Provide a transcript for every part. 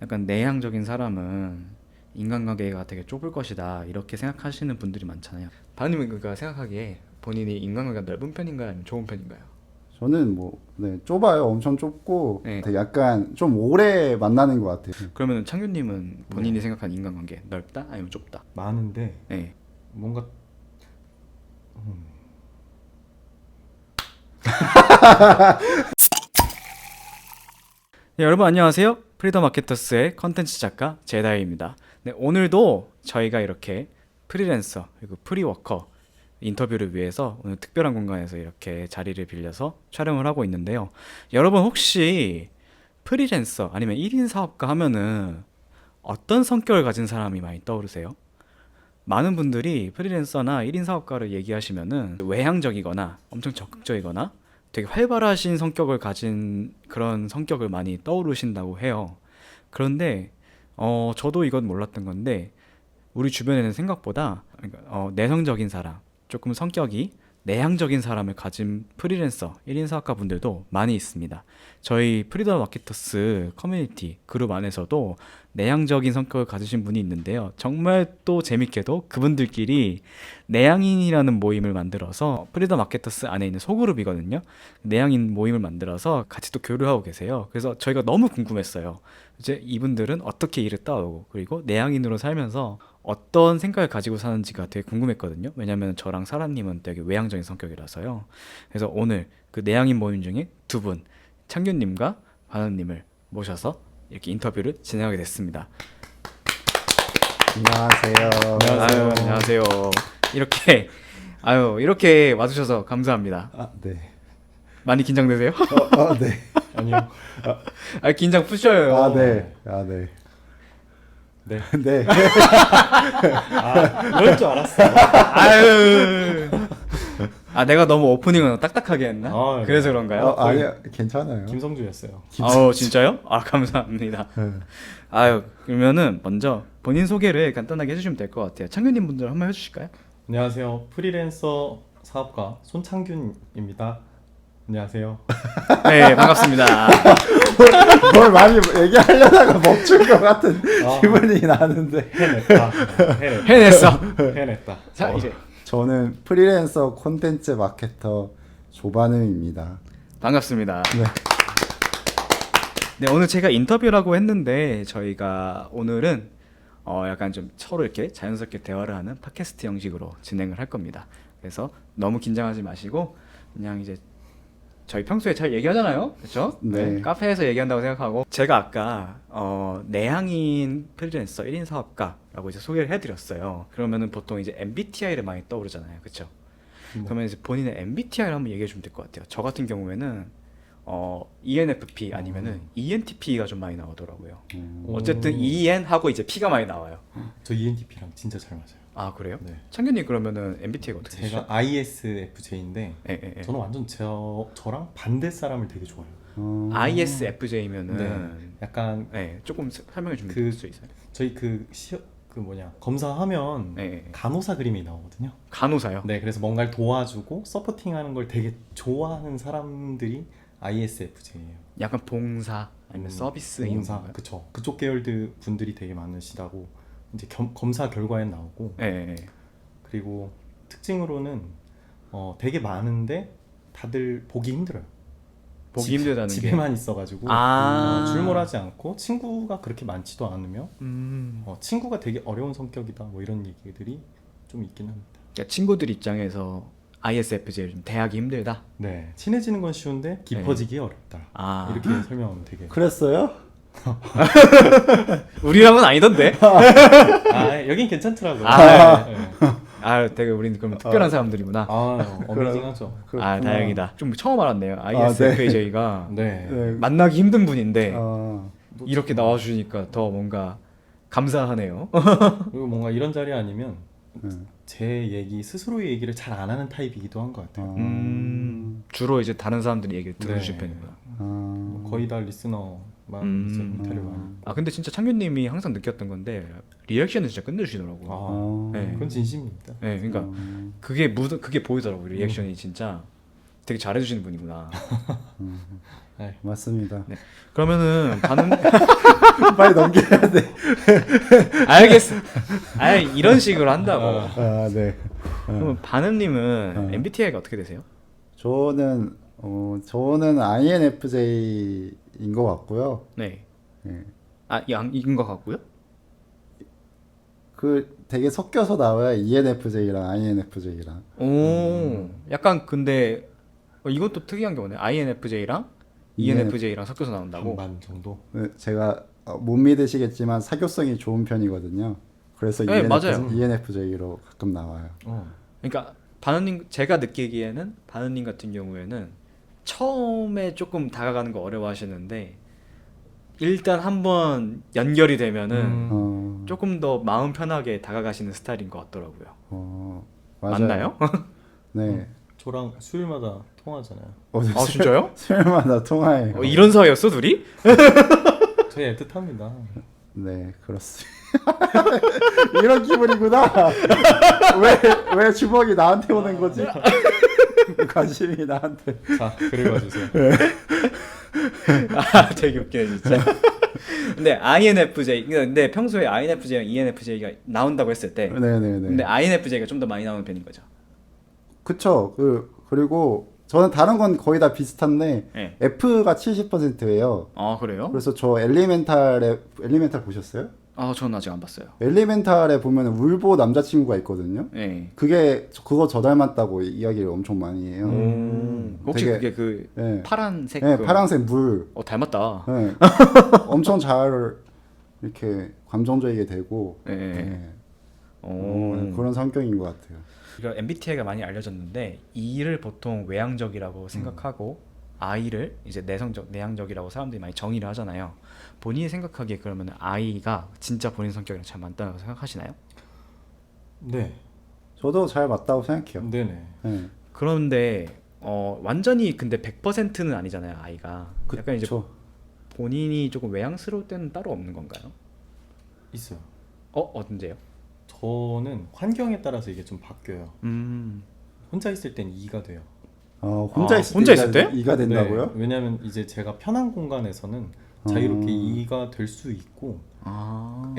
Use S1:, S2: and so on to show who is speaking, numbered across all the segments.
S1: 약간 내향적인 사람은 인간관계가 되게 좁을 것이다 이렇게 생각하시는 분들이 많잖아요. 바님은 그러니까 생각하기에 본인이 인간관계가 넓은 편인가요, 아니면 좁은 편인가요?
S2: 저는 네, 좁아요. 엄청 좁고
S1: 네.
S2: 되게 약간 좀 오래 만나는 것 같아요.
S1: 그러면 창규님은 본인이
S3: 네.
S1: 생각하는 인간관계 넓다, 아니면 좁다?
S3: 많은데
S1: 네.
S3: 뭔가
S1: 네, 여러분 안녕하세요. 프리더 마케터스의 컨텐츠 작가 제다이입니다. 네, 오늘도 저희가 이렇게 프리랜서 그리고 프리워커 인터뷰를 위해서 오늘 특별한 공간에서 이렇게 자리를 빌려서 촬영을 하고 있는데요. 여러분 혹시 프리랜서 아니면 1인 사업가 하면은 어떤 성격을 가진 사람이 많이 떠오르세요? 많은 분들이 프리랜서나 1인 사업가를 얘기하시면은 외향적이거나 엄청 적극적이거나 되게 활발하신 성격을 가진 그런 성격을 많이 떠오르신다고 해요. 그런데 저도 이건 몰랐던 건데 우리 주변에는 생각보다 그러니까, 내성적인 사람, 조금 성격이 내향적인 사람을 가진 프리랜서, 1인 사업가 분들도 많이 있습니다. 저희 프리더 마케터스 커뮤니티 그룹 안에서도 내향적인 성격을 가지신 분이 있는데요. 정말 또 재밌게도 그분들끼리 내향인이라는 모임을 만들어서 프리더 마케터스 안에 있는 소그룹이거든요. 내향인 모임을 만들어서 같이 또 교류를 하고 계세요. 그래서 저희가 너무 궁금했어요. 이제 이분들은 어떻게 일을 따오고 그리고 내향인으로 살면서 어떤 생각을 가지고 사는지가 되게 궁금했거든요. 왜냐면 저랑 사라님은 되게 외향적인 성격이라서요. 그래서 오늘 그 내향인 모임 중에 두 분, 창균님과 바나님을 모셔서 이렇게 인터뷰를 진행하게 됐습니다.
S2: 안녕하세요.
S1: 아유, 안녕하세요. 이렇게 이렇게 와주셔서 감사합니다.
S2: 아, 네.
S1: 많이 긴장되세요?
S2: 네.
S3: 아니요.
S1: 아, 긴장 푸셔요.
S2: 아, 네. 아, 네.
S3: 네.
S2: 네.
S3: 이럴 줄 알았어.
S1: 아유. 아, 내가 너무 오프닝을 딱딱하게 했나?
S3: 아,
S1: 그래서 그런가요?
S2: 아니요. 괜찮아요.
S3: 김성주였어요.
S1: 아우, 진짜요? 아, 감사합니다.
S2: 네.
S1: 아유, 그러면은 먼저 본인 소개를 간단하게 해주시면 될 것 같아요. 창균님 분들 한번 해주실까요?
S3: 안녕하세요. 프리랜서 사업가 손창균입니다. 안녕하세요.
S1: 네, 반갑습니다.
S2: 뭘 많이 얘기하려다가 멈춘 것 같은
S3: 아.
S2: 기분이 나는데.
S3: 해냈다.
S1: 해냈어.
S3: 해냈다.
S1: 자, 이제
S2: 저는 프리랜서 콘텐츠 마케터 조반음입니다.
S1: 반갑습니다. 네, 오늘 제가 인터뷰라고 했는데 저희가 오늘은 약간 좀 서로 이렇게 자연스럽게 대화를 하는 팟캐스트 형식으로 진행을 할 겁니다. 그래서 너무 긴장하지 마시고 그냥 이제 저희 평소에 잘 얘기하잖아요, 그렇죠?
S2: 네.
S1: 카페에서 얘기한다고 생각하고 제가 아까 내향인 프리랜서 1인 사업가라고 이제 소개를 해드렸어요. 그러면은 보통 이제 MBTI를 많이 떠오르잖아요, 그렇죠? 그러면 이제 본인의 MBTI를 한번 얘기해 주면 될 것 같아요. 저 같은 경우에는 ENFP 아니면은 ENTP가 좀 많이 나오더라고요. 어쨌든 EN 하고 이제 P가 많이 나와요.
S3: 저 ENTP랑 진짜 잘 맞아요.
S1: 아, 그래요?
S3: 네.
S1: 창균님 그러면은 MBTI가 어떻게 되시죠?
S3: 제가 ISFJ인데
S1: 예, 예, 예.
S3: 저는 완전 저랑 반대 사람을 되게 좋아해요.
S1: ISFJ면은
S3: 네. 약간
S1: 조금 설명해 주면
S3: 그-
S1: 될 수 있어요?
S3: 저희 검사하면
S1: 예, 예.
S3: 간호사 그림이 나오거든요.
S1: 간호사요?
S3: 네, 그래서 뭔가를 도와주고 서포팅하는 걸 되게 좋아하는 사람들이 ISFJ예요.
S1: 약간 봉사 아니면 서비스 이런
S3: 봉사,
S1: 건가요?
S3: 그쵸. 그쪽 계열들 분들이 되게 많으시다고 이제 검사 결과에 나오고,
S1: 예, 예, 예.
S3: 그리고 특징으로는 되게 많은데 다들 보기 힘들어요.
S1: 보기 힘들다는 게
S3: 집에만 있어가지고 출몰하지 않고 친구가 그렇게 많지도 않으며 친구가 되게 어려운 성격이다 뭐 이런 얘기들이 좀 있긴 합니다.
S1: 그러니까 친구들 입장에서 ISFJ를 좀 대하기 힘들다.
S3: 네, 친해지는 건 쉬운데 깊어지기 어렵다.
S1: 아,
S3: 이렇게 설명하면 되게.
S2: 그랬어요?
S1: 우리랑은 아니던데.
S3: 아, 여긴 괜찮더라고요.
S1: 아,
S3: 네.
S1: 아, 되게 우리는 그럼 특별한 사람들이구나.
S3: 어메이징하죠.
S1: 아,
S2: 그렇구나.
S1: 다행이다. 좀 처음 알았네요. ISFJ가
S3: 네.
S2: 네.
S1: 만나기 힘든 분인데
S2: 아,
S1: 이렇게 나와주니까 더 뭔가 감사하네요.
S3: 그리고 뭔가 이런 자리 아니면
S2: 네.
S3: 제 얘기 스스로의 얘기를 잘 안 하는 타입이기도 한 것 같아요.
S1: 주로 이제 다른 사람들이 얘기를 들어주실
S3: 네.
S1: 편이구나.
S3: 거의 다 리스너만 이제 인터뷰 많이.
S1: 아, 근데 진짜 창균님이 항상 느꼈던 건데 리액션을 진짜 끝내주시더라고.
S3: 아,
S1: 네.
S3: 그건 진심입니다.
S1: 네, 그러니까 그게 보이더라고. 리액션이 진짜 되게 잘해주시는 분이구나.
S3: 네.
S2: 맞습니다.
S1: 네. 그러면은 반은
S2: 빨리 넘겨야 돼.
S1: 알겠어. 아 이런 식으로 한다고.
S2: 아, 네.
S1: 그러면 반음님은 MBTI가 어떻게 되세요?
S2: 저는 INFJ인 것 같고요.
S1: 네.
S2: 예.
S1: 아 이긴 것 같고요.
S2: 그 되게 섞여서 나와요. ENFJ랑 INFJ랑.
S1: 오, 약간 근데 이것도 특이한 게 뭐네. INFJ랑 ENFJ랑 섞여서 나온다고.
S3: 반반 정도.
S2: 네, 제가 못 믿으시겠지만 사교성이 좋은 편이거든요. 그래서
S1: 네, 맞아요.
S2: ENFJ로 가끔 나와요.
S1: 그러니까 반은님 제가 느끼기에는 반은님 같은 경우에는 처음에 조금 다가가는 거 어려워하시는데 일단 한번 연결이 되면은
S2: 어,
S1: 조금 더 마음 편하게 다가가시는 스타일인 것 같더라고요.
S2: 맞아요.
S1: 맞나요?
S2: 네.
S3: 저랑 수요일마다 통화하잖아요.
S1: 아 진짜요?
S2: 수요일마다 통화해요.
S1: 이런 사이였어 둘이?
S3: 저희 애틋합니다.
S2: 네, 그렇습니다. 이런 기분이구나. 왜 주먹이 나한테 오는 거지? 관심이 나한테.
S3: 자, 글을 봐주세요.
S1: 아 되게 웃기네 진짜. 근데 INFJ 근데 평소에 INFJ랑 ENFJ가 나온다고 했을 때
S2: 네네네.
S1: 근데 INFJ가 좀 더 많이 나오는 편인 거죠.
S2: 그쵸. 그리고 저는 다른 건 거의 다 비슷한데
S1: 네.
S2: F가 70%예요.
S1: 아 그래요?
S2: 그래서 저 엘리멘탈 보셨어요?
S1: 아 저는 아직 안 봤어요.
S2: 엘리멘탈에 보면 울보 남자친구가 있거든요.
S1: 네.
S2: 그거 저 닮았다고 이야기를 엄청 많이 해요.
S1: 혹시
S2: 되게-
S1: 그게 그
S2: 네.
S1: 파란색
S2: 네,
S1: 그...
S2: 파란색 물.
S1: 닮았다.
S2: 네. 엄청 잘 이렇게 감정적이게 되고
S1: 네.
S2: 네.
S1: 오.
S2: 그런 성격인 것 같아요.
S1: 그러니까 MBTI가 많이 알려졌는데 E를 보통 외향적이라고 생각하고 I를 이제 내향적이라고 사람들이 많이 정의를 하잖아요. 본인이 생각하기에 그러면 I가 진짜 본인 성격이랑 잘 맞다고 생각하시나요?
S3: 네.
S2: 저도 잘 맞다고 생각해요.
S3: 네네.
S2: 네.
S1: 그런데 완전히 근데 100%는 아니잖아요, I가. 약간 이제
S2: 그쵸.
S1: 본인이 조금 외향스러울 때는 따로 없는 건가요?
S3: 있어요.
S1: 언제요?
S3: 저는 환경에 따라서 이게 좀 바뀌어요. 혼자 있을 땐 E가 돼요.
S2: 혼자
S1: 아,
S2: 있을
S1: 혼자
S2: 때
S1: 있을 때?
S2: 이가 된다고요?
S3: 네, 왜냐면 이제 제가 편한 공간에서는 자유롭게 E가 될 수 있고
S1: 아.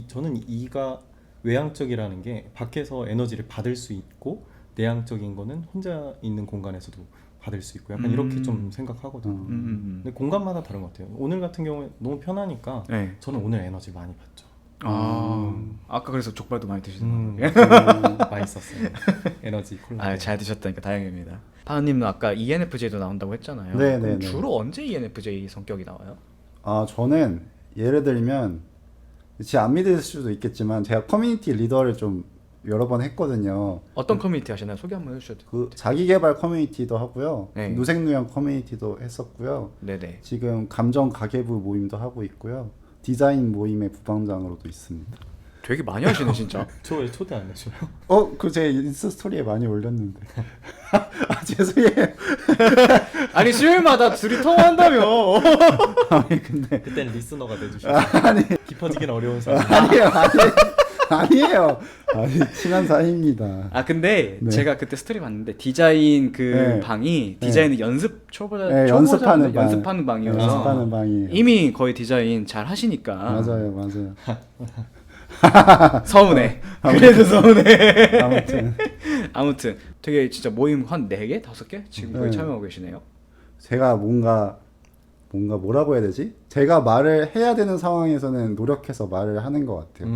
S3: 저는 E가 외향적이라는 게 밖에서 에너지를 받을 수 있고 내향적인 거는 혼자 있는 공간에서도 받을 수 있고 약간 이렇게 좀 생각하거든요. 근데 공간마다 다른 것 같아요. 오늘 같은 경우에 너무 편하니까
S1: 네.
S3: 저는 오늘 에너지 많이 받죠.
S1: 아까 그래서 족발도 많이 드시는 거예요?
S3: 많이 썼어요. 에너지 콜라.
S1: 아, 잘 드셨다니까 다행입니다. 파우님은 아까 ENFJ도 나온다고 했잖아요.
S2: 네,
S1: 그럼
S2: 네, 네.
S1: 주로 언제 ENFJ 성격이 나와요?
S2: 저는 예를 들면 진짜 안 믿을 수도 있겠지만 제가 커뮤니티 리더를 좀 여러 번 했거든요.
S1: 어떤 커뮤니티 하시나요? 소개 한번 해주셔도 돼요.
S2: 그 자기개발 커뮤니티도 하고요.
S1: 네.
S2: 누생누형 커뮤니티도 했었고요.
S1: 네네.
S2: 지금 감정 가계부 모임도 하고 있고요. 디자인 모임의 부방장으로도 있습니다.
S1: 되게 많이 하시네 진짜.
S3: 저 왜 초대 안 해줘요?
S2: 그 제 인스타 스토리에 많이 올렸는데. 죄송해요.
S1: 아니 수요일마다 둘이 통화한다며.
S2: 아니 근데
S3: 그때는 리스너가 돼주시죠. 깊어지긴 어려운 사람.
S2: 아니에요. 아니 친한 사이입니다.
S1: 아 근데
S2: 네.
S1: 제가 그때 스토리 봤는데 디자인 그
S2: 네.
S1: 방이 디자인 연습 초보자
S2: 네,
S1: 초보자분들
S2: 연습하는 방.
S1: 연습하는 방이어서
S2: 연습하는 방이에요.
S1: 이미 거의 디자인 잘 하시니까
S2: 맞아요.
S1: 서운해. 그래도 서운해.
S2: 아무튼
S1: 되게 진짜 모임 한 4개? 5개? 지금 거의
S2: 네.
S1: 참여하고 계시네요.
S2: 제가 뭔가 뭐라고 해야 되지? 제가 말을 해야 되는 상황에서는 노력해서 말을 하는 것 같아요.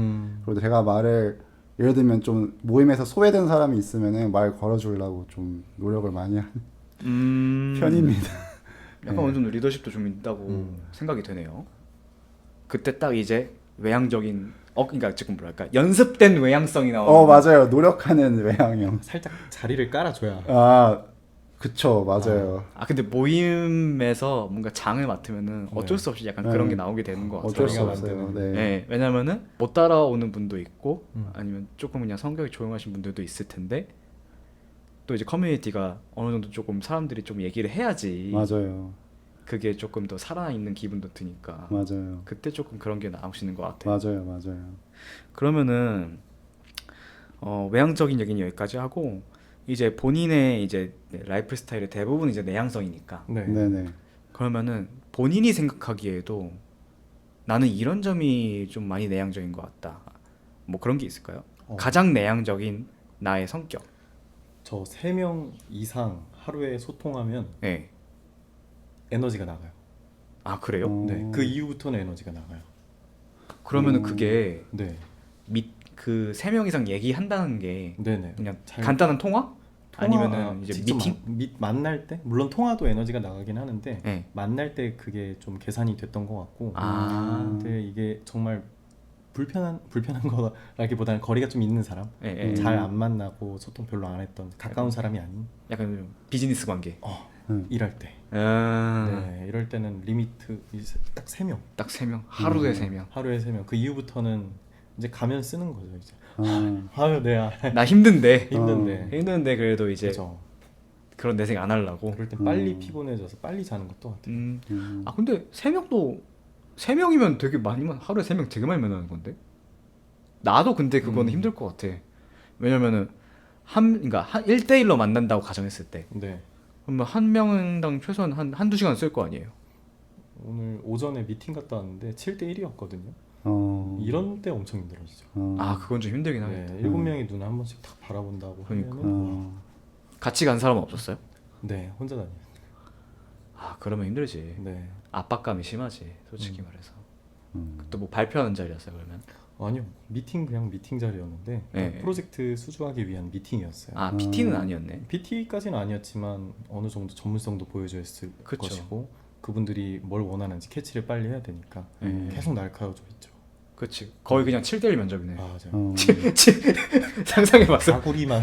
S2: 그리고 제가 말을 예를 들면 좀 모임에서 소외된 사람이 있으면은 말 걸어주려고 좀 노력을 많이 하는 편입니다.
S1: 약간 어느 정도 리더십도 좀 있다고 생각이 되네요. 그때 딱 이제 외향적인 그러니까 지금 뭐랄까 연습된 외향성이 나오는.
S2: 맞아요. 노력하는 외향형.
S3: 살짝 자리를 깔아줘야.
S2: 그쵸, 맞아요.
S1: 근데 모임에서 뭔가 장을 맡으면은 어쩔 수 없이 약간
S2: 네.
S1: 그런 게 나오게 되는 것 같아요.
S2: 어쩔 수
S3: 자리가
S2: 없어요.
S3: 만드는.
S2: 네.
S1: 왜냐면은 못 따라오는 분도 있고 아니면 조금 그냥 성격이 조용하신 분들도 있을 텐데 또 이제 커뮤니티가 어느 정도 조금 사람들이 좀 얘기를 해야지
S2: 맞아요.
S1: 그게 조금 더 살아있는 기분도 드니까
S2: 맞아요.
S1: 그때 조금 그런 게 나오시는 것 같아요.
S2: 맞아요.
S1: 그러면은 외향적인 얘기는 여기까지 하고 이제 본인의 이제 라이프 스타일의 대부분 이제 내향성이니까
S3: 네.
S2: 네네.
S1: 그러면은 본인이 생각하기에도 나는 이런 점이 좀 많이 내향적인 것 같다. 뭐 그런 게 있을까요? 가장 내향적인 나의 성격.
S3: 저 3명 이상 하루에 소통하면
S1: 네.
S3: 에너지가 나가요.
S1: 아 그래요?
S3: 네. 그 이후부터는 에너지가 나가요.
S1: 그러면은 그게
S3: 네.
S1: 그 3명 이상 얘기한다는 게
S3: 네네.
S1: 그냥
S3: 잘-
S1: 간단한 통화? 아니면은 이제
S3: 직접
S1: 미팅?
S3: 만날 때 물론 통화도 에너지가 나가긴 하는데
S1: 네.
S3: 만날 때 그게 좀 계산이 됐던 것 같고
S1: 아,
S3: 근데 이게 정말 불편한 거라기보다는 거리가 좀 있는 사람
S1: 예, 예.
S3: 잘 안 만나고 소통 별로 안 했던 가까운 사람이 아닌
S1: 약간 좀 비즈니스 관계.
S3: 일할 때
S1: 아,
S3: 네, 이럴 때는 리미트 딱 3명
S1: 딱 3명, 하루에 3명.
S3: 하루에 3명 그 이후부터는 이제 가면 쓰는 거죠 이제
S2: 아,
S3: 아유 내가
S1: 나 힘든데.
S3: 힘든데
S1: 그래도 이제
S3: 그죠
S1: 그런 내색 안 하려고.
S3: 그럴 땐 빨리 피곤해져서 빨리 자는 것도 같아요.
S1: 아 근데 3명이면 되게 하루에 3명 되게 많이 만나는 건데. 나도 근데 그거는 힘들 것 같아. 왜냐면은 그러니까 1대1로 만난다고 가정했을 때
S3: 네.
S1: 그러면 한 명당 최소한 한두 시간 쓸 거 아니에요.
S3: 오늘 오전에 미팅 갔다 왔는데 7대 1이었거든요. 이런 때 엄청 힘들어지죠.
S1: 아 그건 좀 힘들긴 하겠다.
S3: 네, 7명이 눈을 한 번씩 탁 바라본다고
S1: 그러니까.
S3: 하면은
S1: 같이 간 사람은 없었어요?
S3: 네, 혼자 다녀요.
S1: 아 그러면 힘들지.
S3: 네.
S1: 압박감이 심하지 솔직히 말해서. 또 뭐 발표하는 자리였어요 그러면?
S3: 아니요. 그냥 미팅 자리였는데
S1: 네.
S3: 프로젝트 수주하기 위한 미팅이었어요.
S1: 아 PT는 아니었네.
S3: PT까지는 아니었지만 어느 정도 전문성도 보여줘야 했을
S1: 그쵸.
S3: 것이고 그분들이 뭘 원하는지 캐치를 빨리 해야 되니까 계속 날카로워져 있죠.
S1: 그렇지. 거의 그냥 7대1 면접이네.
S3: 맞아요.
S1: 상상해봤어.
S3: 다구리만.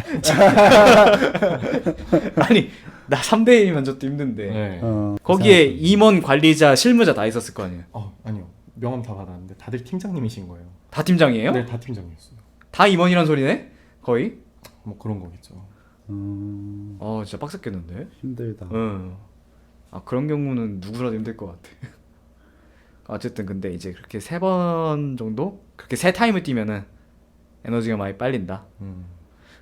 S1: 아니 나 3대1 면접도 힘든데
S3: 네.
S1: 거기에 임원, 관리자, 실무자 다 있었을 거 아니에요.
S3: 아니요. 명함 다 받았는데 다들 팀장님이신 거예요.
S1: 다 팀장이에요?
S3: 네, 다 팀장이었어요.
S1: 다 임원이란 소리네? 거의?
S3: 뭐 그런 거겠죠.
S1: 진짜 빡셌겠는데?
S2: 힘들다.
S1: 응. 아 그런 경우는 누구라도 힘들 것 같아. 어쨌든 근데 이제 그렇게 3번 정도? 그렇게 3타임을 뛰면은 에너지가 많이 빨린다.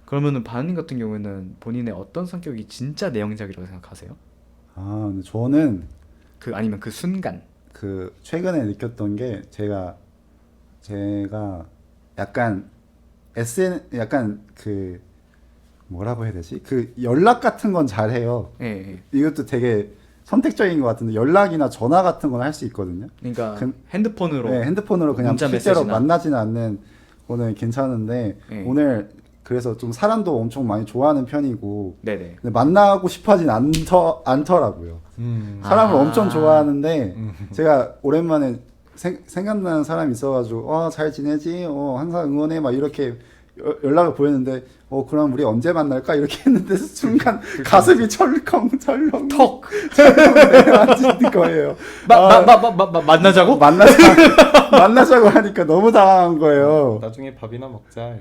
S1: 그러면은 바느님 같은 경우에는 본인의 어떤 성격이 진짜 내향적이라고 생각하세요?
S2: 근데 저는
S1: 아니면 그 순간.
S2: 그 최근에 느꼈던 게 제가 약간 약간 그 뭐라고 해야 되지? 그 연락 같은 건 잘해요.
S1: 예, 예.
S2: 이것도 되게 선택적인 것 같은데 연락이나 전화 같은 건 할 수 있거든요.
S1: 그러니까
S2: 그-
S1: 핸드폰으로.
S2: 네, 핸드폰으로 그냥
S1: 문자
S2: 실제로
S1: 메시지나.
S2: 만나지는 않는 거는 괜찮은데
S1: 네.
S2: 오늘 그래서 좀 사람도 엄청 많이 좋아하는 편이고
S1: 네네.
S2: 근데 만나고 싶어하진 않더라고요. 사람을
S1: 아.
S2: 엄청 좋아하는데 제가 오랜만에 생각나는 사람이 있어가지고 잘 지내지? 항상 응원해 막 이렇게 연락을 보냈는데 그럼 우리 언제 만날까? 이렇게 했는데 순간 가슴이 철컹철컹
S1: 턱.
S2: 내려앉는 거예요.
S1: 만나자고?
S2: 만나자고 하니까 너무 당황한 거예요.
S3: 나중에 밥이나 먹자.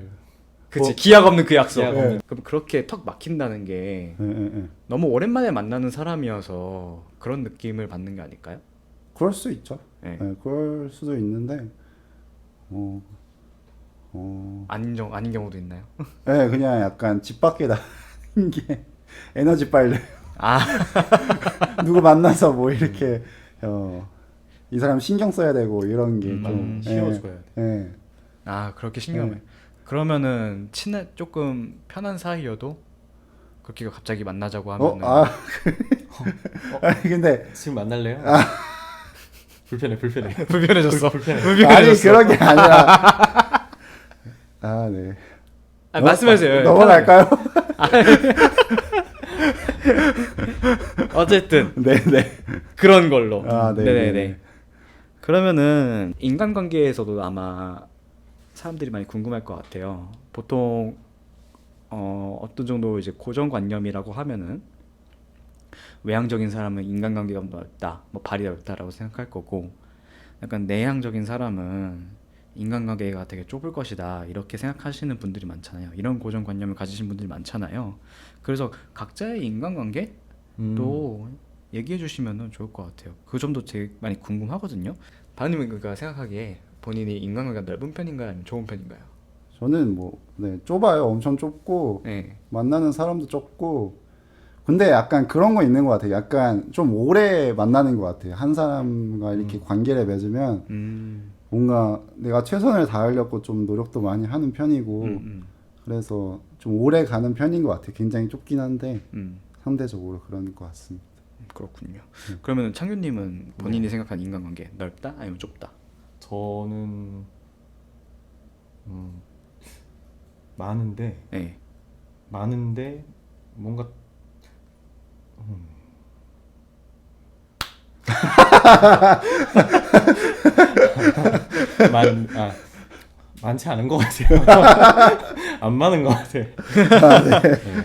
S1: 그치. 기약 없는 그 약속.
S3: 기약 없는.
S1: 그럼 그렇게 턱 막힌다는 게
S2: 예, 예, 예.
S1: 너무 오랜만에 만나는 사람이어서 그런 느낌을 받는 게 아닐까요?
S2: 그럴 수 있죠.
S1: 네.
S2: 예, 그럴 수도 있는데
S1: 아닌 경우도 있나요?
S2: 예, 그냥 약간 집 밖에 나가는 게 에너지 빨래.
S1: 아,
S2: 누구 만나서 뭐 이렇게 이 사람 신경 써야 되고 이런 게 좀
S3: 씌워줘야 돼.
S2: 예.
S1: 그렇게 신경을. 그러면은 조금 편한 사이여도 그렇게 갑자기 만나자고 하면은
S2: 아니 근데
S3: 지금 만날래요? 불편해.
S1: 불편해졌어.
S2: 아니 그런 게 아니라 네.
S1: 말씀하세요.
S2: 넘어갈까요?
S1: 어쨌든
S2: 네네.
S1: 그런 걸로.
S2: 네.
S1: 네네네. 그러면은 인간관계에서도 아마 사람들이 많이 궁금할 것 같아요. 보통 어떤 정도 이제 고정관념이라고 하면은 외향적인 사람은 인간관계가 넓다, 뭐 발이 넓다라고 생각할 거고, 약간 내향적인 사람은 인간관계가 되게 좁을 것이다 이렇게 생각하시는 분들이 많잖아요. 이런 고정관념을 가지신 분들이 많잖아요. 그래서 각자의 인간관계도 얘기해 주시면 좋을 것 같아요. 그 점도 되게 많이 궁금하거든요. 바느님은 그러니까 생각하기에 본인이 인간관계가 넓은 편인가요, 아니면 좁은 편인가요?
S2: 저는 뭐 네, 좁아요. 엄청 좁고
S1: 네.
S2: 만나는 사람도 좁고 근데 약간 그런 거 있는 것 같아요. 약간 좀 오래 만나는 것 같아요. 한 사람과 이렇게 관계를 맺으면 뭔가 내가 최선을 다하려고 좀 노력도 많이 하는 편이고 그래서 좀 오래 가는 편인 것 같아요. 굉장히 좁긴 한데 상대적으로 그런 것 같습니다.
S1: 그렇군요. 그러면 창규님은 본인이 생각하는 인간관계 넓다 아니면 좁다?
S3: 저는 많은데
S1: 네.
S3: 뭔가 많지 않은 것 같아요. 안 많은 것 같아요.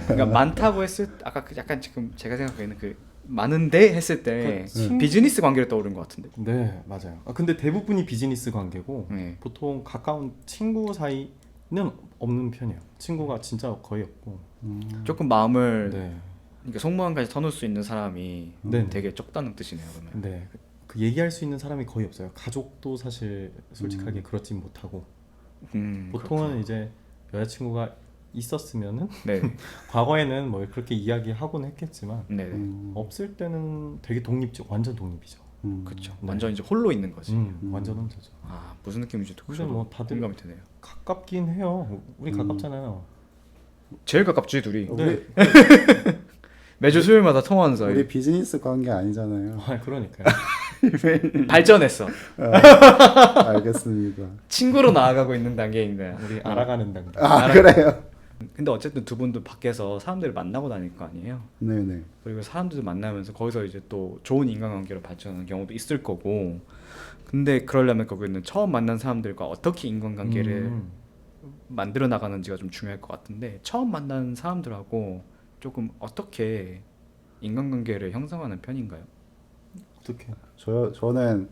S1: 그러니까 많다고 했을 아까 약간 지금 제가 생각하기에는 그 많은데 했을 때 비즈니스 관계를 떠오른 것 같은데.
S3: 네, 맞아요. 근데 대부분이 비즈니스 관계고
S1: 네.
S3: 보통 가까운 친구 사이는 없는 편이에요. 친구가 진짜 거의 없고.
S1: 조금 마음을
S3: 네.
S1: 그러니까 속마음까지 터놓을 수 있는 사람이
S3: 네.
S1: 되게 적다는 뜻이네요. 그러면.
S3: 네. 그 얘기할 수 있는 사람이 거의 없어요. 가족도 사실 솔직하게 그렇진 못하고 보통은 이제 여자친구가 있었으면은
S1: 네.
S3: 과거에는 뭐 그렇게 이야기하고는 했겠지만
S1: 네.
S3: 없을 때는 되게 독립적, 완전 독립이죠.
S1: 그렇죠.
S3: 네.
S1: 완전 이제 홀로 있는 거지.
S3: 완전 혼자죠.
S1: 아 무슨 느낌인지 듣고
S3: 근데
S1: 저도
S3: 뭐 다들
S1: 공감이 되네요.
S3: 가깝긴 해요. 우리 가깝잖아요.
S1: 제일 가깝지 둘이.
S3: 네.
S1: 매주 수요일마다 통화하는 사이.
S2: 우리 비즈니스 관계 아니잖아요.
S3: 그러니까요.
S1: 발전했어.
S2: 알겠습니다.
S1: 친구로 나아가고 있는 단계인 거야.
S3: 우리 알아가는 단계.
S2: 그래요?
S1: 근데 어쨌든 두 분도 밖에서 사람들을 만나고 다닐 거 아니에요.
S2: 네네.
S1: 그리고 사람들 만나면서 거기서 이제 또 좋은 인간관계로 발전하는 경우도 있을 거고. 근데 그러려면 거기는 처음 만난 사람들과 어떻게 인간관계를 만들어 나가는지가 좀 중요할 것 같은데 처음 만난 사람들하고 조금 어떻게 인간관계를 형성하는 편인가요?
S3: 어떻게?
S2: 저는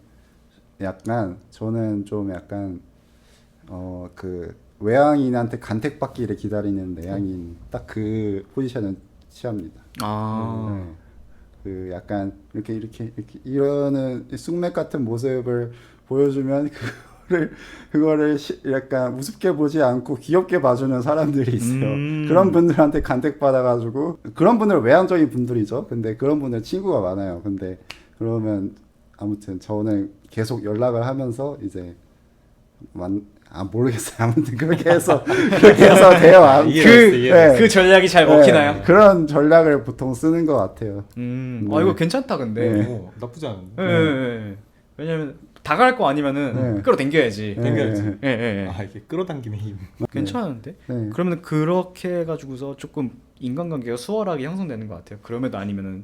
S2: 좀 약간 그 외향인한테 간택받기를 기다리는 내향인 딱 그 포지션을 취합니다.
S1: 아,
S2: 네. 그 약간 이렇게 이러는 쑥맥 같은 모습을 보여주면 그거를 약간 우습게 보지 않고 귀엽게 봐주는 사람들이 있어요. 그런 분들한테 간택받아가지고 그런 분들은 외향적인 분들이죠. 근데 그런 분들 친구가 많아요. 근데 그러면 아무튼 저는 계속 연락을 하면서 이제 모르겠어요. 아무튼 그렇게 해서 대화
S1: 그 전략이 잘 먹히나요?
S2: 그런 전략을 보통 쓰는 것 같아요.
S1: 이거 괜찮다 근데.
S3: 나쁘지 않은데.
S1: 네. 왜냐면 다가갈 거 아니면은 끌어당겨야지.
S3: 당겨야지.
S1: 네.
S3: 이게 끌어당김의 힘.
S1: 괜찮은데?
S2: 네.
S1: 그러면 그렇게 해가지고서 조금 인간관계가 수월하게 형성되는 것 같아요. 그럼에도 아니면은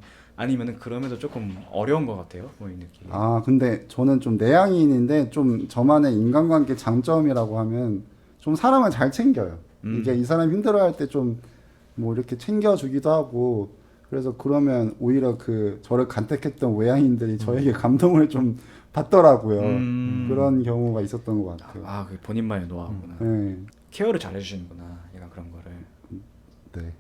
S1: 그럼에도 조금 어려운 것 같아요. 뭐 이 느낌.
S2: 근데 저는 좀 내향인인데 좀 저만의 인간관계 장점이라고 하면 좀 사람을 잘 챙겨요. 이게 이 사람 힘들어할 때 좀 뭐 이렇게 챙겨주기도 하고 그래서 그러면 오히려 저를 간택했던 외향인들이 저에게 감동을 좀 받더라고요. 그런 경우가 있었던 것 같아요.
S1: 그 본인만의 노하우구나.
S2: 네.
S1: 케어를 잘 해주시는구나. 약간 그런 거를.
S2: 네.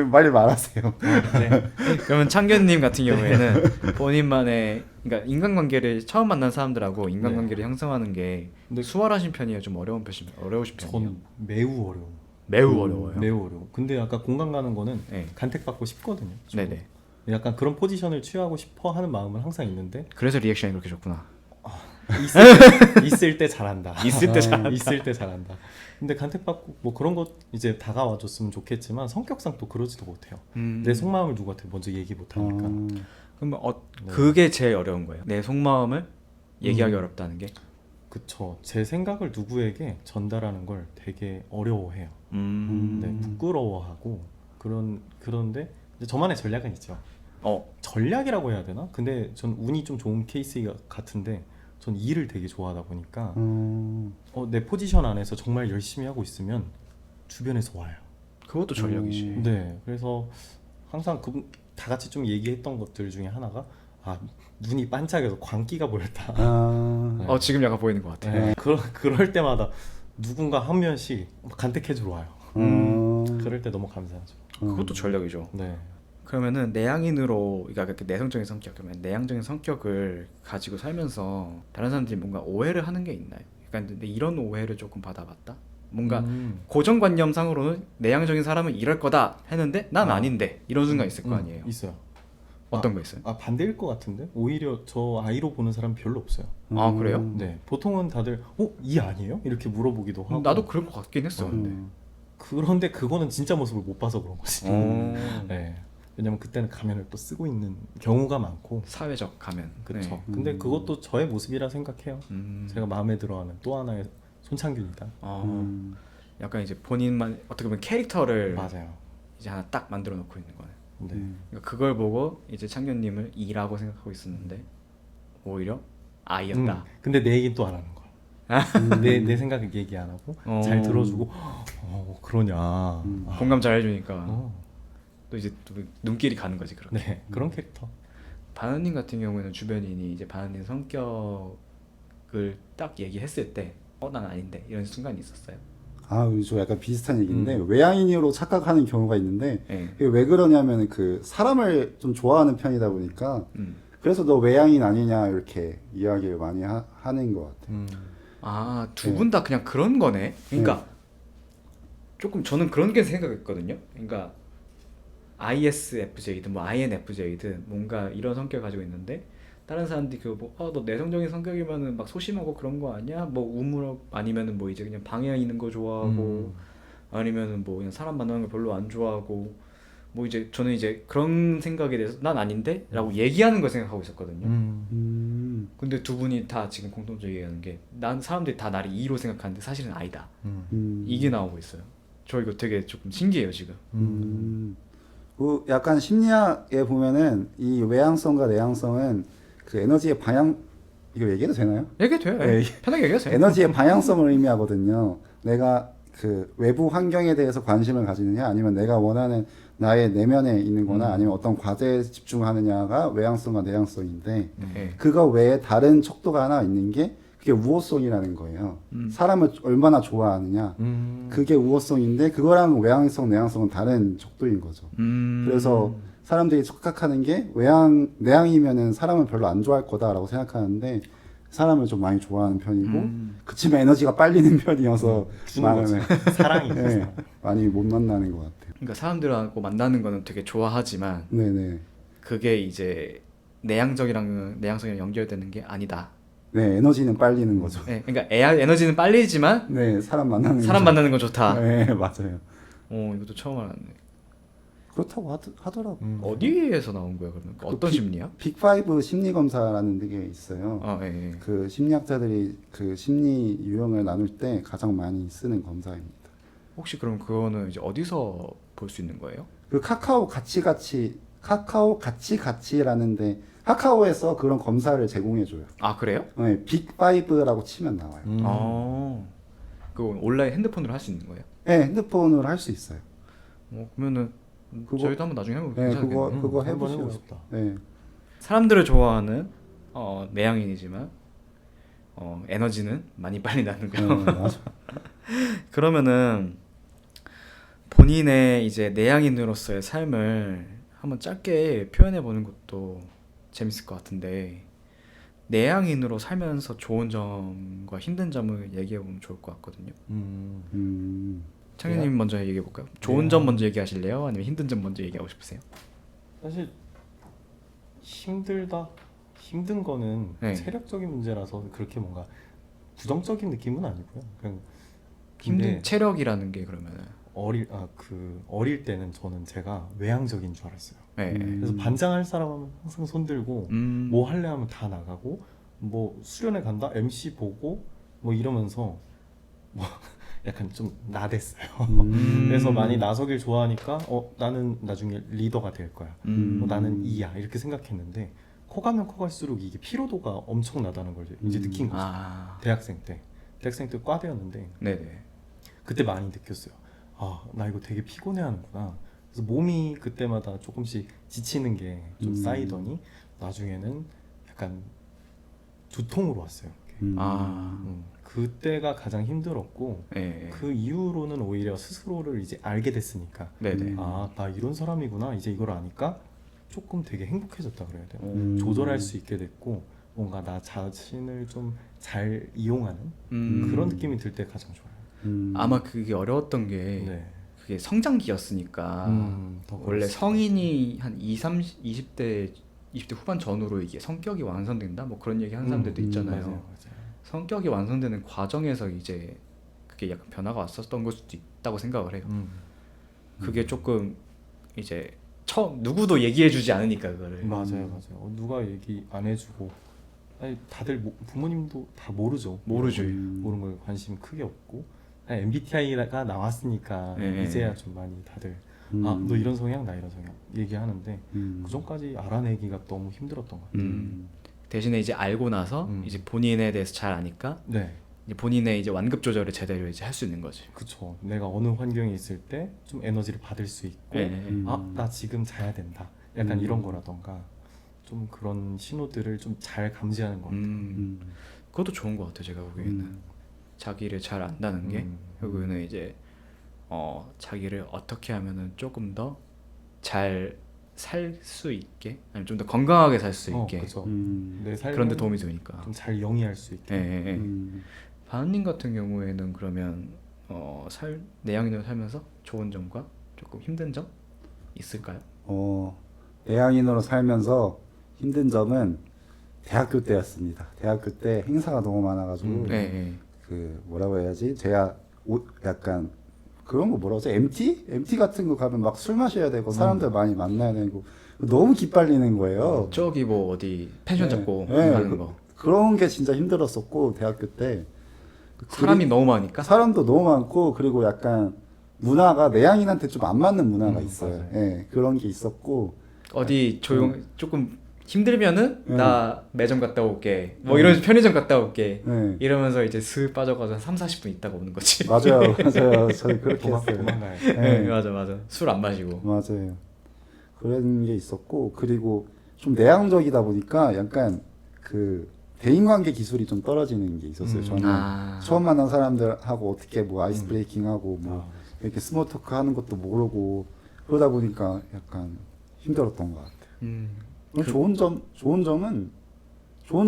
S2: 빨리 말하세요.
S1: 네. 그러면 창견님 같은 경우에는 본인만의 그러니까 인간관계를 처음 만난 사람들하고 인간관계를 형성하는 게 수월하신 편이에요? 좀 어려우신 편이에요?
S3: 전 매우 어려워.
S1: 매우 어려워요.
S3: 매우 어려워. 근데 아까 공감 가는 거는
S1: 네.
S3: 간택받고 싶거든요.
S1: 네네.
S3: 약간 그런 포지션을 취하고 싶어 하는 마음은 항상 있는데
S1: 그래서 리액션이 그렇게 좋구나.
S3: 있을 때 잘한다.
S1: 있을 때 잘한다.
S3: 있을 때 잘한다. 근데 간택받고 뭐 그런 것 이제 다가와 줬으면 좋겠지만 성격상 또 그러지도 못해요. 내 속마음을 누구한테 먼저 얘기 못 하니까.
S1: 그럼 그게 제일 어려운 거예요. 내 속마음을 얘기하기 어렵다는 게.
S3: 그쵸. 제 생각을 누구에게 전달하는 걸 되게 어려워해요. 네, 부끄러워하고 그런데 이제 저만의 전략은 있죠. 전략이라고 해야 되나? 근데 전 운이 좀 좋은 케이스 같은데 전 일을 되게 좋아하다 보니까 내 포지션 안에서 정말 열심히 하고 있으면 주변에서 와요.
S1: 그것도 전략이지.
S3: 네, 그래서 항상 다 같이 좀 얘기했던 것들 중에 하나가 눈이 반짝여서 광기가 보였다. 네.
S1: 지금 약간 보이는 것 같아.
S3: 네. 그럴 때마다 누군가 한 명씩 간택해주러 와요. 그럴 때 너무 감사하죠.
S1: 그것도 전략이죠.
S3: 네.
S1: 그러면은 내향인으로 그러니까 내성적인 성격 그러면 내향적인 성격을 가지고 살면서 다른 사람들이 뭔가 오해를 하는 게 있나요? 약간 근데 이런 오해를 조금 받아봤다. 뭔가 고정관념상으로는 내향적인 사람은 이럴 거다 했는데 난 아닌데 이런 순간 있을 거 아니에요.
S3: 있어요.
S1: 어떤 거 있어요?
S3: 반대일 것 같은데 오히려 저 아이로 보는 사람 별로 없어요.
S1: 아 그래요?
S3: 네, 보통은 다들 이 아니에요? 이렇게 물어보기도 하고.
S1: 나도 그럴 것 같긴 했어. 근데.
S3: 그런데 그거는 진짜 모습을 못 봐서 그런 거지.
S1: 어.
S3: 네. 왜냐면 그때는 가면을 또 쓰고 있는 경우가 많고.
S1: 사회적 가면.
S3: 그렇죠.
S1: 네.
S3: 근데 그것도 저의 모습이라 생각해요.
S1: 음.
S3: 제가 마음에 들어하는 또 하나의 손창균이다.
S1: 약간 이제 본인만 어떻게 보면 캐릭터를
S3: 맞아요.
S1: 이제 하나 딱 만들어 놓고 있는 거네.
S3: 네.
S1: 그러니까 그걸 보고 이제 창균님을 이라고 생각하고 있었는데 오히려 아이였다.
S3: 근데 내 얘기는 또 안 하는 거야. 내 생각을 얘기 안 하고 잘 들어주고 그러냐.
S1: 공감 잘 해주니까
S3: 어.
S1: 또 이제 또 눈길이 가는 거지 그렇게.
S3: 네, 그런 캐릭터.
S1: 바나님 같은 경우에는 주변인이 이제 바나님 성격을 딱 얘기했을 때 난 아닌데 이런 순간이 있었어요.
S2: 저 약간 비슷한 얘기인데 외향인으로 착각하는 경우가 있는데
S1: 네.
S2: 그게 왜 그러냐면 그 사람을 좀 좋아하는 편이다 보니까 그래서 너 외향인 아니냐 이렇게 이야기를 많이 하는 것 같아요.
S1: 두 분 다 그냥 그런 거네. 그러니까 조금 저는 그런 게 생각했거든요. 그러니까 ISFJ든 뭐 INFJ든 뭔가 이런 성격을 가지고 있는데 다른 사람들이 너 내성적인 성격이면은 막 소심하고 그런 거 아니야? 뭐 우물 아니면은 뭐 이제 그냥 방에 있는 거 좋아하고 아니면은 뭐 그냥 사람 만나는 거 별로 안 좋아하고 뭐 이제 저는 이제 그런 생각에 대해서 난 아닌데라고 얘기하는 걸 생각하고 있었거든요. 근데 두 분이 다 지금 공통적으로 얘기하는 게 난 사람들이 다 나를 E로 생각하는데 사실은 아니다. 이게 나오고 있어요. 저 이거 되게 조금 신기해요 지금.
S2: 그 약간 심리학에 보면은 이 외향성과 내향성은 그 에너지의 방향 이거 얘기해도 되나요?
S1: 얘기해도 돼요.
S2: 네.
S1: 편하게 얘기하세요.
S2: 에너지의 방향성을 의미하거든요. 내가 그 외부 환경에 대해서 관심을 가지느냐 아니면 내가 원하는 나의 내면에 있는 거나 아니면 어떤 과제에 집중하느냐가 외향성과 내향성인데
S1: 네.
S2: 그거 외에 다른 척도가 하나 있는 게 그게 우호성이라는 거예요. 사람을 얼마나 좋아하느냐 그게 우호성인데 그거랑 외향성, 내향성은 다른 척도인 거죠. 그래서 사람들이 착각하는 게 내향이면은 사람을 별로 안 좋아할 거다라고 생각하는데 사람을 좀 많이 좋아하는 편이고 그치만 에너지가 빨리는 편이어서
S3: 주는 거지. 사랑이 있어서.
S2: 많이 못 만나는 것 같아요.
S1: 그러니까 사람들하고 만나는 거는 되게 좋아하지만
S2: 네네.
S1: 그게 이제 내향성이랑 연결되는 게 아니다.
S2: 네, 에너지는 빨리는 거죠.
S1: 네, 그러니까 에너지는 빨리지만
S2: 네, 사람 만나는
S1: 만나는 건 좋다.
S2: 네, 맞아요.
S1: 이것도 처음 알았네.
S2: 그렇다고 하더라고.
S1: 어디에서 나온 거야 그러면? 어떤 심리야?
S2: 빅5 심리 검사라는 게 있어요.
S1: 예.
S2: 그 심리학자들이 그 심리 유형을 나눌 때 가장 많이 쓰는 검사입니다.
S1: 혹시 그럼 그거는 이제 어디서 볼 수 있는 거예요?
S2: 그 카카오 같이라는데 카카오에서 그런 검사를 제공해줘요.
S1: 아 그래요?
S2: 네, 빅5라고 치면 나와요.
S1: 그 온라인 핸드폰으로 할 수 있는 거예요?
S2: 네, 핸드폰으로 할 수 있어요.
S1: 그러면은 저희도 한번 나중에 해보면
S2: 네,
S1: 괜찮겠네요.
S2: 그거
S3: 한번
S2: 해보시고
S3: 해보고 싶다.
S2: 네.
S1: 사람들을 좋아하는 내향인이지만 에너지는 많이 빨리 나는 거.
S2: 맞아.
S1: 그러면은 본인의 이제 내향인으로서의 삶을 한번 짧게 표현해 보는 것도 재밌을 것 같은데 내향인으로 살면서 좋은 점과 힘든 점을 얘기해 보면 좋을 것 같거든요. 창현님 먼저 얘기해 볼까요? 좋은 점 먼저 얘기하실래요? 아니면 힘든 점 먼저 얘기하고 싶으세요?
S3: 사실 힘든 거는
S1: 네.
S3: 체력적인 문제라서 그렇게 뭔가 부정적인 느낌은 아니고요. 그냥
S1: 힘든
S3: 근데
S1: 체력이라는 게 그러면은
S3: 어릴 때는 저는 제가 외향적인 줄 알았어요.
S1: 네.
S3: 그래서 반장할 사람 하면 항상 손 들고 뭐 할래 하면 다 나가고 뭐 수련회 간다 MC 보고 뭐 이러면서 뭐 약간 좀 나댔어요. 그래서 많이 나서길 좋아하니까 나는 나중에 리더가 될 거야. 나는 이야 이렇게 생각했는데 커 가면 커갈수록 이게 피로도가 엄청나다는 걸 이제 느낀 거죠. 대학생 때 과대였는데
S1: 네네.
S3: 그때 많이 느꼈어요. 나 이거 되게 피곤해하는구나. 그래서 몸이 그때마다 조금씩 지치는 게 좀 쌓이더니 나중에는 약간 두통으로 왔어요. 그때가 가장 힘들었고
S1: 네.
S3: 그 이후로는 오히려 스스로를 이제 알게 됐으니까
S1: 네네.
S3: 나 이런 사람이구나 이제 이걸 아니까 조금 되게 행복해졌다 그래야 돼요. 조절할 수 있게 됐고 뭔가 나 자신을 좀 잘 이용하는 그런 느낌이 들 때 가장 좋아요.
S1: 아마 그게 어려웠던 게
S3: 네.
S1: 그게 성장기였으니까
S3: 더
S1: 원래
S3: 그럴 수
S1: 성인이 한 20대 후반 전후로 이게 성격이 완성된다 뭐 그런 얘기 하는 사람들도 있잖아요.
S3: 맞아요.
S1: 성격이 완성되는 과정에서 이제 그게 약간 변화가 왔었던 걸 수도 있다고 생각을 해요. 그게 조금 이제 누구도 얘기해주지 않으니까 그거를.
S3: 맞아요. 누가 얘기 안 해주고 아니 다들 부모님도 다 모르죠.
S1: 모르죠.
S3: 모르는 거에 관심 크게 없고 MBTI가 나왔으니까
S1: 네.
S3: 이제야 좀 많이 다들 아 너 이런 성향 나 이런 성향 얘기하는데 그 전까지 알아내기가 너무 힘들었던 것 같아요.
S1: 대신에 이제 알고 나서 이제 본인에 대해서 잘 아니까
S3: 네,
S1: 이제 본인의 이제 완급 조절을 제대로 이제 할 수 있는 거지.
S3: 그쵸. 내가 어느 환경에 있을 때 좀 에너지를 받을 수 있고 아 나 지금 자야 된다. 약간 이런 거라던가 좀 그런 신호들을 좀 잘 감지하는 것 같아요.
S1: 그것도 좋은 것 같아요. 제가 보기에는 자기를 잘 안다는 게 그리고는 이제 자기를 어떻게 하면은 조금 더 잘 살 수 있게 아니면 좀 더 건강하게 살 수 있게
S3: 그쵸. 내 삶을
S1: 그런 데 도움이 되니까.
S3: 좀 잘 영위할 수 있게.
S1: 예. 바은님 같은 경우에는 그러면 내향인으로 살면서 좋은 점과 조금 힘든 점 있을까요?
S2: 내향인으로 살면서 힘든 점은 대학교 때였습니다. 대학교 때 행사가 너무 많아가지고 그 뭐라고 해야지? 제가 약간 그런 거 뭐라고 하지? MT 같은 거 가면 막 술 마셔야 되고 사람들 많이 만나야 되고 너무 기빨리는 거예요.
S1: 저기 뭐 어디 펜션 잡고
S2: 네,
S1: 하는 거.
S2: 그런 게 진짜 힘들었었고 대학교 때
S1: 사람이 너무 많으니까.
S2: 사람도 너무 많고 그리고 약간 문화가 내향인한테 좀 안 맞는 문화가 있어요.
S3: 맞아요.
S2: 예, 그런 게 있었고
S1: 어디 조금 힘들면은 나 매점 갔다 올게. 뭐 이런 편의점 갔다 올게.
S2: 네.
S1: 이러면서 이제 슥 빠져가서 3-40분 있다가 오는 거지.
S2: 맞아요. 저희 그렇게 했어요.
S3: 도망가요.
S1: 네, 맞아. 술 안 마시고.
S2: 맞아요. 그런 게 있었고 그리고 좀 내향적이다 보니까 약간 그 대인관계 기술이 좀 떨어지는 게 있었어요. 저는 처음 만난 사람들하고 어떻게 뭐 아이스 브레이킹하고 뭐 이렇게 스몰 토크 하는 것도 모르고 그러다 보니까 약간 힘들었던 것 같아요. 좋은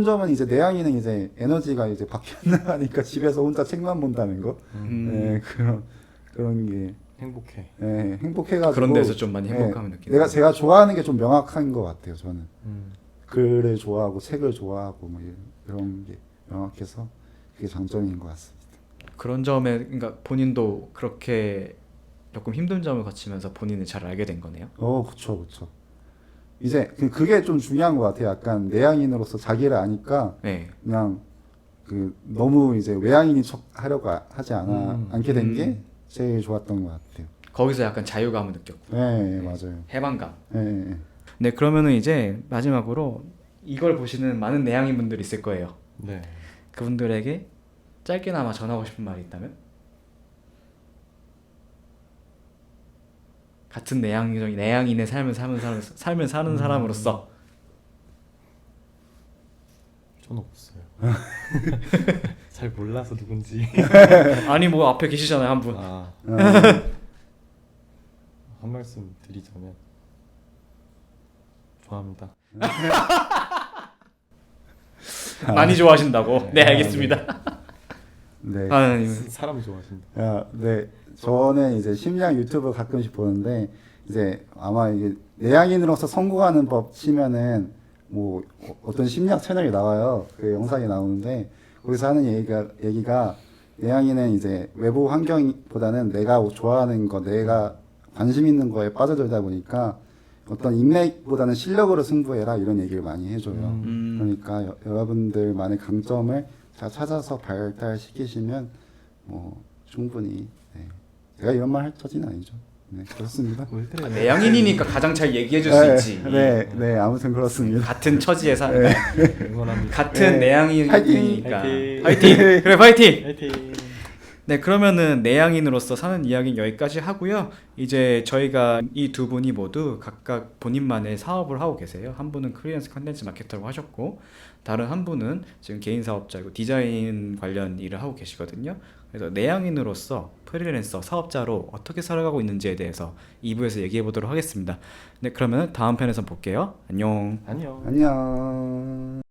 S2: 점은 이제 내향인은 이제 에너지가 이제 밖에 안 나가니까 집에서 혼자 책만 본다는 거. 네, 그런 게
S3: 행복해.
S2: 네, 행복해가지고
S1: 그런 데서 좀 많이 행복함을 느끼는.
S2: 제가 좋아하는 게 좀 명확한 것 같아요. 저는 글을 좋아하고 책을 좋아하고 뭐 이런 게 명확해서 그게 장점인 것 같습니다.
S1: 그런 점에 그러니까 본인도 그렇게 조금 힘든 점을 거치면서 본인을 잘 알게 된 거네요.
S2: 그쵸. 이제 그게 좀 중요한 것 같아요. 약간 내향인으로서 자기를 아니까
S1: 네.
S2: 그냥 그 너무 이제 외향인인 척 하려고 하지 않게 된 게 제일 좋았던 것 같아요.
S1: 거기서 약간 자유감을 느꼈고.
S2: 네, 맞아요.
S1: 해방감.
S2: 네.
S1: 네, 그러면은 이제 마지막으로 이걸 보시는 많은 내향인 분들이 있을 거예요.
S3: 네.
S1: 그분들에게 짧게나마 전하고 싶은 말이 있다면? 같은 내향인의 삶을 사는 사람으로서.
S3: 저는 없어요. 잘 몰라서 누군지.
S1: 아니 뭐 앞에 계시잖아요 한 분.
S3: 한 말씀 드리자면 좋아합니다.
S1: 많이 좋아하신다고. 네, 알겠습니다.
S2: 네.
S3: 사람 좋아하신다.
S2: 네. 저는 이제 심리학 유튜브 가끔씩 보는데 이제 아마 이게 내향인으로서 성공하는 법 치면은 뭐 어떤 심리학 채널이 나와요. 그 영상이 나오는데 거기서 하는 얘기가 내향인은 이제 외부 환경보다는 내가 좋아하는 거, 내가 관심 있는 거에 빠져들다 보니까 어떤 인맥보다는 실력으로 승부해라 이런 얘기를 많이 해줘요. 그러니까 여러분들만의 강점을 잘 찾아서 발달시키시면 뭐 충분히 제가 이런 말 할 처지는 아니죠. 네, 그렇습니다.
S1: 내향인이니까 가장 잘 얘기해 줄 수 있지.
S2: 네, 아무튼 그렇습니다.
S1: 같은 처지에 사는
S3: 응원합니다.
S1: 같은 내향인이니까
S3: 화이팅!
S1: 그래 파이팅!
S3: 화이팅!
S1: 네, 그러면은 내향인으로서 사는 이야기는 여기까지 하고요. 이제 저희가 이 두 분이 모두 각각 본인만의 사업을 하고 계세요. 한 분은 프리랜서 컨텐츠 마케터라고 하셨고 다른 한 분은 지금 개인 사업자이고 디자인 관련 일을 하고 계시거든요. 그래서 내향인으로서 프리랜서 사업자로 어떻게 살아가고 있는지에 대해서 2부에서 얘기해 보도록 하겠습니다. 네, 그러면 다음 편에서 볼게요. 안녕.
S3: 안녕.
S2: 안녕.